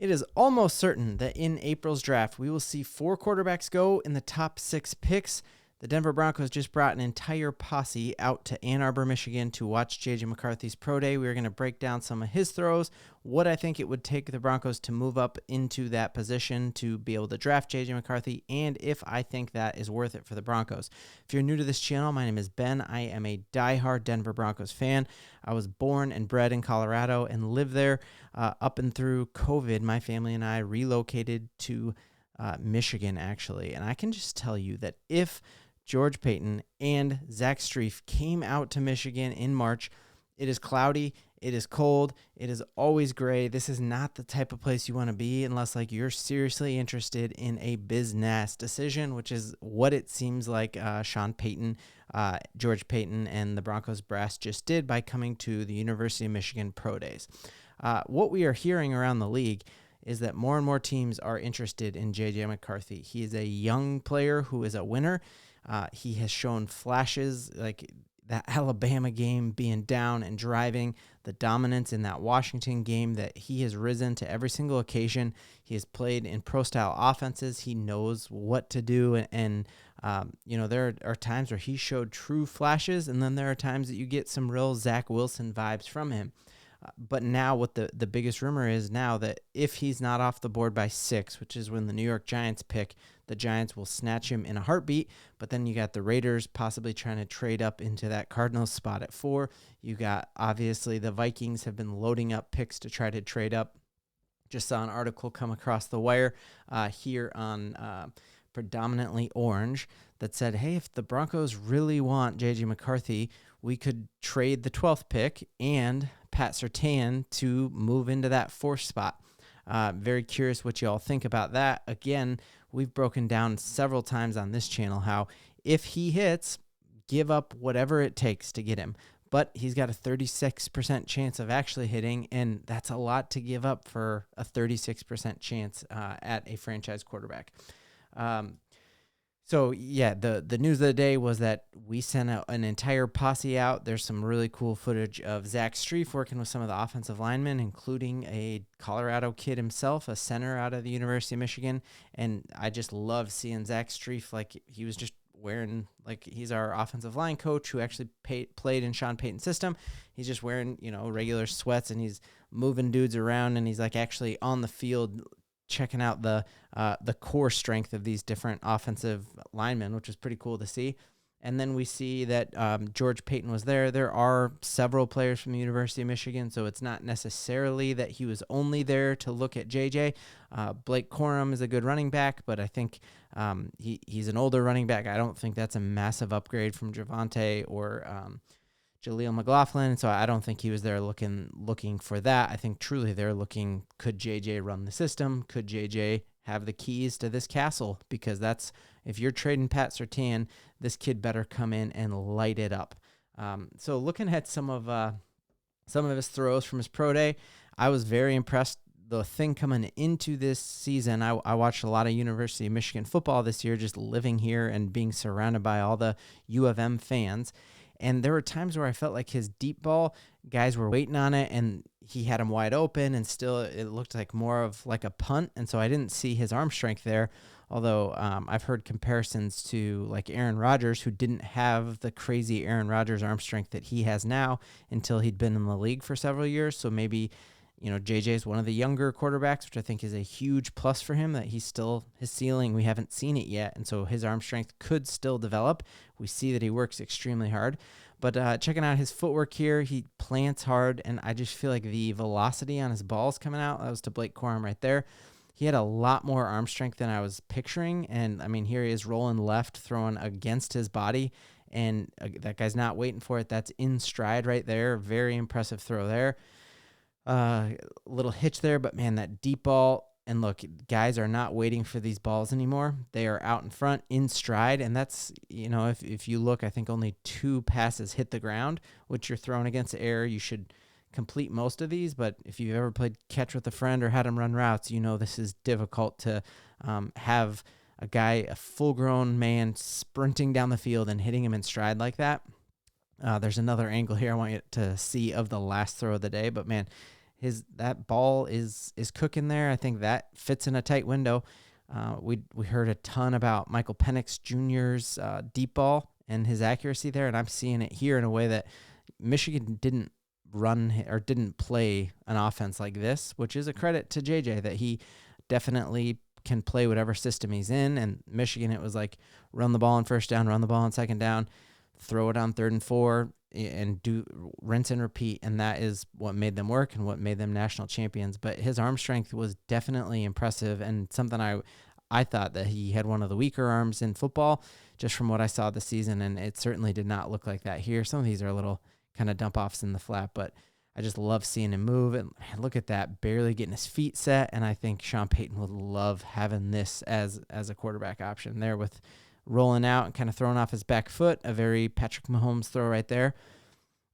It is almost certain that in April's draft, we will see 4 quarterbacks go in the top 6 picks. The Denver Broncos just brought an entire posse out to Ann Arbor, Michigan to watch JJ McCarthy's pro day. We're going to break down some of his throws, what I think it would take the Broncos to move up into that position to be able to draft JJ McCarthy, and if I think that is worth it for the Broncos. If you're new to this channel, my name is Ben. I am a diehard Denver Broncos fan. I was born and bred in Colorado and lived there up and through COVID. My family and I relocated to Michigan, actually, and I can just tell you that if George Paton and Zach Strief came out to Michigan in March, it is cloudy, it is cold, it is always gray. This is not the type of place you want to be unless you're seriously interested in a business decision, which is what it seems like Sean Payton, George Paton, and the Broncos brass just did by coming to the University of Michigan Pro Days. What we are hearing around the league is that more and more teams are interested in JJ McCarthy. He is a young player who is a winner. He has shown flashes like that Alabama game, being down and driving, the dominance in that Washington game, that he has risen to every single occasion. He has played in pro-style offenses. He knows what to do. And there are times where he showed true flashes, and then there are times that you get some real Zach Wilson vibes from him. But now what the biggest rumor is now that if he's not off the board by 6, which is when the New York Giants pick, the Giants will snatch him in a heartbeat. But then you got the Raiders possibly trying to trade up into that Cardinals spot at 4. You got, obviously, the Vikings have been loading up picks to try to trade up. Just saw an article come across the wire here on Predominantly Orange that said, hey, if the Broncos really want JJ McCarthy, we could trade the 12th pick and Pat Surtain to move into that 4th spot. Very curious what you all think about that. Again, we've broken down several times on this channel how if he hits, give up whatever it takes to get him. But he's got a 36% chance of actually hitting, and that's a lot to give up for a 36% chance at a franchise quarterback. So, yeah, the news of the day was that we sent out an entire posse out. There's some really cool footage of Zach Strief working with some of the offensive linemen, including a Colorado kid himself, a center out of the University of Michigan. And I just love seeing Zach Strief. Like, he was just wearing, like, he's our offensive line coach who actually played in Sean Payton's system. He's just wearing, regular sweats, and he's moving dudes around, and he's, like, actually on the field checking out the core strength of these different offensive linemen, which is pretty cool to see. And then we see that George Paton was there. There are several players from the University of Michigan, so it's not necessarily that he was only there to look at JJ. Blake Corum is a good running back, but I think he's an older running back. I don't think that's a massive upgrade from Javonte or Jaleel McLaughlin, so I don't think he was there looking for that. I think truly they're looking, could JJ run the system? Could JJ have the keys to this castle? Because that's, if you're trading Pat Surtain, this kid better come in and light it up. So looking at some of his throws from his pro day, I was very impressed. The thing coming into this season, I watched a lot of University of Michigan football this year, just living here and being surrounded by all the U of M fans. And there were times where I felt like his deep ball, guys were waiting on it, and he had him wide open, and still it looked like more of like a punt. And so I didn't see his arm strength there, although I've heard comparisons to like Aaron Rodgers, who didn't have the crazy Aaron Rodgers arm strength that he has now until he'd been in the league for several years. So maybe, JJ is one of the younger quarterbacks, which I think is a huge plus for him, that he's still, his ceiling, we haven't seen it yet. And so his arm strength could still develop. We see that he works extremely hard. But checking out his footwork here, he plants hard, and I just feel like the velocity on his balls coming out, that was to Blake Corum right there. He had a lot more arm strength than I was picturing. And I mean, here he is rolling left, throwing against his body, and that guy's not waiting for it. That's in stride right there. Very impressive throw there. Little hitch there, but man, that deep ball, and look, guys are not waiting for these balls anymore. They are out in front, in stride, and that's, if you look, I think only 2 passes hit the ground, which you're throwing against the air. You should complete most of these, but if you've ever played catch with a friend or had him run routes, this is difficult to have a guy, a full-grown man, sprinting down the field and hitting him in stride like that. There's another angle here I want you to see of the last throw of the day, but man, that ball is cooking there. I think that fits in a tight window. We heard a ton about Michael Penix Jr.'s deep ball and his accuracy there, and I'm seeing it here in a way that Michigan didn't run or didn't play an offense like this, which is a credit to JJ that he definitely can play whatever system he's in. And Michigan, it was like run the ball on first down, run the ball on second down, throw it on 3rd and 4, and do rinse and repeat. And that is what made them work and what made them national champions. But his arm strength was definitely impressive, and something I thought that he had one of the weaker arms in football just from what I saw this season, and it certainly did not look like that here. Some of these are a little kind of dump offs in the flat, but I just love seeing him move. And man, look at that, barely getting his feet set. And I think Sean Payton would love having this as a quarterback option there, with rolling out and kind of throwing off his back foot, a very Patrick Mahomes throw right there.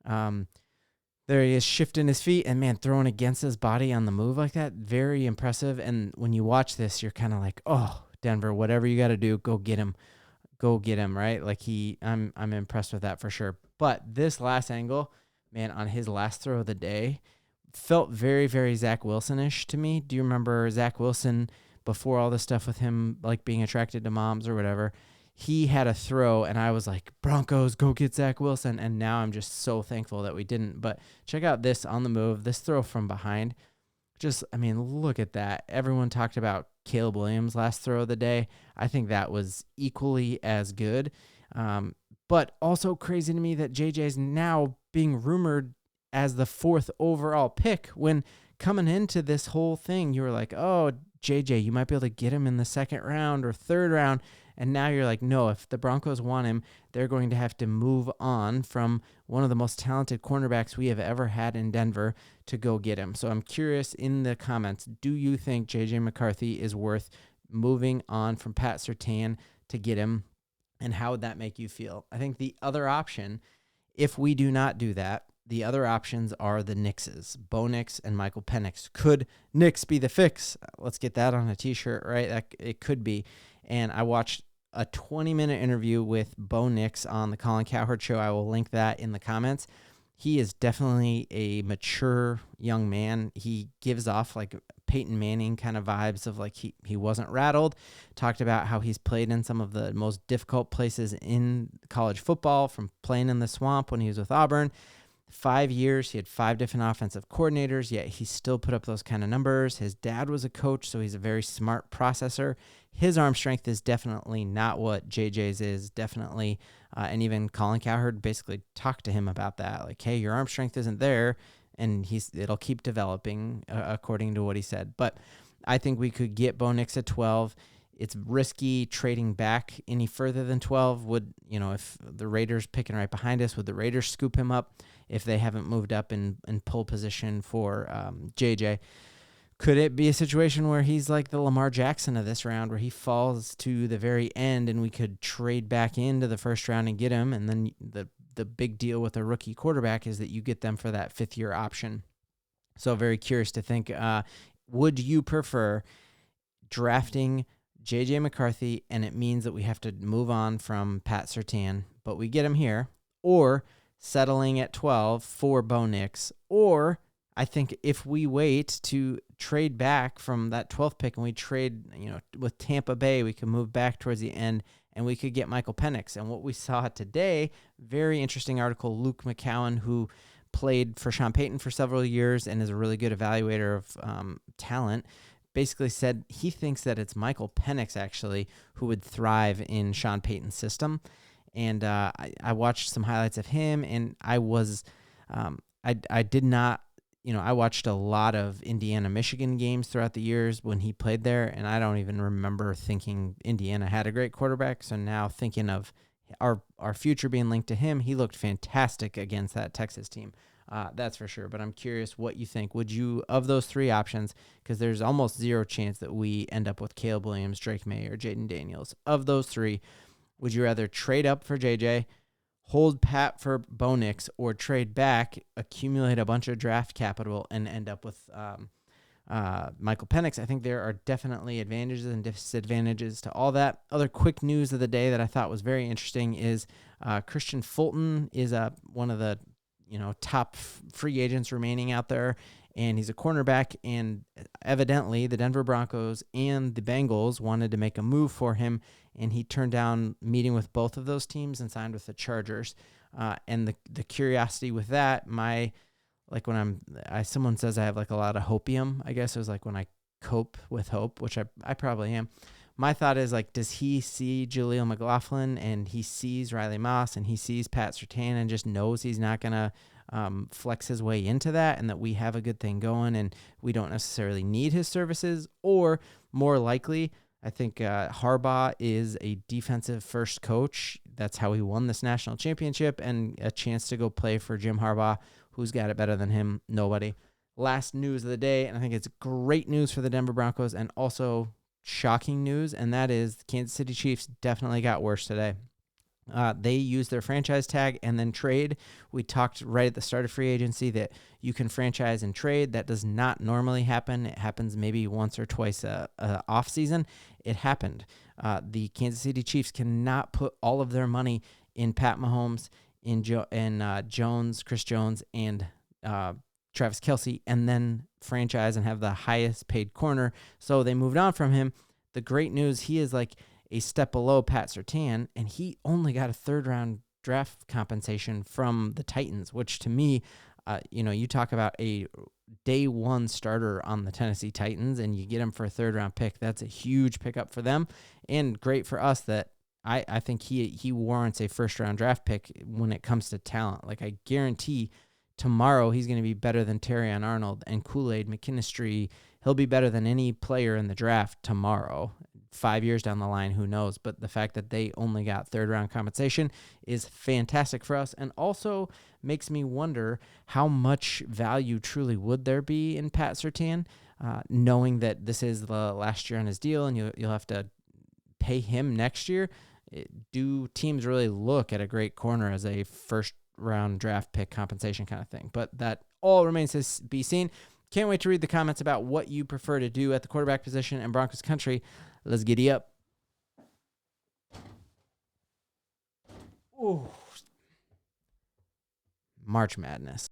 There he is shifting his feet and, man, throwing against his body on the move like that. Very impressive. And when you watch this, you're kind of like, oh, Denver, whatever you got to do, go get him. Go get him, right? Like I'm impressed with that for sure. But this last angle, man, on his last throw of the day, felt very, very Zach Wilson-ish to me. Do you remember Zach Wilson before all this stuff with him, like being attracted to moms or whatever? He had a throw, and I was like, Broncos, go get Zach Wilson. And now I'm just so thankful that we didn't. But check out this on the move, this throw from behind. Just, I mean, look at that. Everyone talked about Caleb Williams' last throw of the day. I think that was equally as good. But also crazy to me that JJ is now being rumored as the 4th overall pick, when coming into this whole thing, you were like, oh, JJ, you might be able to get him in the 2nd round or 3rd round. And now you're like, no, if the Broncos want him, they're going to have to move on from one of the most talented cornerbacks we have ever had in Denver to go get him. So I'm curious in the comments, do you think JJ McCarthy is worth moving on from Pat Surtain to get him? And how would that make you feel? I think the other option, if we do not do that, the other options are the Nixes, Bo Nix and Michael Penix. Could Nix be the fix? Let's get that on a t-shirt, right? It could be. And I watched a 20-minute interview with Bo Nix on the Colin Cowherd Show. I will link that in the comments. He is definitely a mature young man. He gives off like Peyton Manning kind of vibes of like he wasn't rattled. Talked about how he's played in some of the most difficult places in college football, from playing in the swamp when he was with Auburn. 5 years, he had 5 different offensive coordinators, yet he still put up those kind of numbers. His dad was a coach, so he's a very smart processor. His arm strength is definitely not what JJ's is, definitely. And even Colin Cowherd basically talked to him about that. Like, hey, your arm strength isn't there, and it'll keep developing according to what he said. But I think we could get Bo Nix at 12. It's risky trading back any further than 12. If the Raiders picking right behind us, would the Raiders scoop him up if they haven't moved up in pole position for JJ? Could it be a situation where he's like the Lamar Jackson of this round, where he falls to the very end and we could trade back into the first round and get him? And then the big deal with a rookie quarterback is that you get them for that 5th-year option. So very curious to think, would you prefer drafting JJ McCarthy and it means that we have to move on from Pat Surtain, but we get him here, or settling at 12 for Bo Nix? Or I think if we wait to trade back from that 12th pick and we trade, with Tampa Bay, we can move back towards the end and we could get Michael Penix. And what we saw today, very interesting article, Luke McCowan, who played for Sean Payton for several years and is a really good evaluator of talent, basically said he thinks that it's Michael Penix actually who would thrive in Sean Payton's system. And I watched some highlights of him, and I was, I did not, I watched a lot of Indiana-Michigan games throughout the years when he played there, and I don't even remember thinking Indiana had a great quarterback. So now thinking of our future being linked to him, he looked fantastic against that Texas team. That's for sure. But I'm curious what you think. Would you, of those 3 options, because there's almost zero chance that we end up with Caleb Williams, Drake May, or Jaden Daniels. Of those 3, would you rather trade up for JJ, hold pat for Bo Nix, or trade back, accumulate a bunch of draft capital, and end up with Michael Penix? I think there are definitely advantages and disadvantages to all that. Other quick news of the day that I thought was very interesting is Christian Fulton is one of the top free agents remaining out there, and he's a cornerback, and evidently the Denver Broncos and the Bengals wanted to make a move for him, and he turned down meeting with both of those teams and signed with the Chargers. And the curiosity with that, someone says I have like a lot of hopium, I guess it was like when I cope with hope, which I probably am. My thought is, like, does he see Jaleel McLaughlin and he sees Riley Moss and he sees Pat Surtain and just knows he's not going to flex his way into that, and that we have a good thing going and we don't necessarily need his services? Or more likely, I think Harbaugh is a defensive first coach. That's how he won this national championship, and a chance to go play for Jim Harbaugh. Who's got it better than him? Nobody. Last news of the day, and I think it's great news for the Denver Broncos and also shocking news, and that is the Kansas City Chiefs definitely got worse today. They used their franchise tag and then trade. We talked right at the start of free agency that you can franchise and trade. That does not normally happen. It happens maybe once or twice off season. It happened. The Kansas City Chiefs cannot put all of their money in Pat Mahomes, in Jones, Chris Jones, and Travis Kelce, and then franchise and have the highest paid corner. So they moved on from him. The great news, he is like a step below Pat Surtain, and he only got a third-round draft compensation from the Titans, which to me, you talk about a day one starter on the Tennessee Titans, and you get him for a third-round pick. That's a huge pickup for them, and great for us that I think he warrants a first-round draft pick when it comes to talent. Like, I guarantee tomorrow he's going to be better than Terrion Arnold and Kool-Aid McKinstry. He'll be better than any player in the draft tomorrow. 5 years down the line, who knows? But the fact that they only got third-round compensation is fantastic for us, and also makes me wonder how much value truly would there be in Pat Surtain, knowing that this is the last year on his deal and you'll have to pay him next year. Do teams really look at a great corner as a first-round draft pick compensation kind of thing? But that all remains to be seen. Can't wait to read the comments about what you prefer to do at the quarterback position in Broncos country. Let's giddy up. Ooh. March Madness.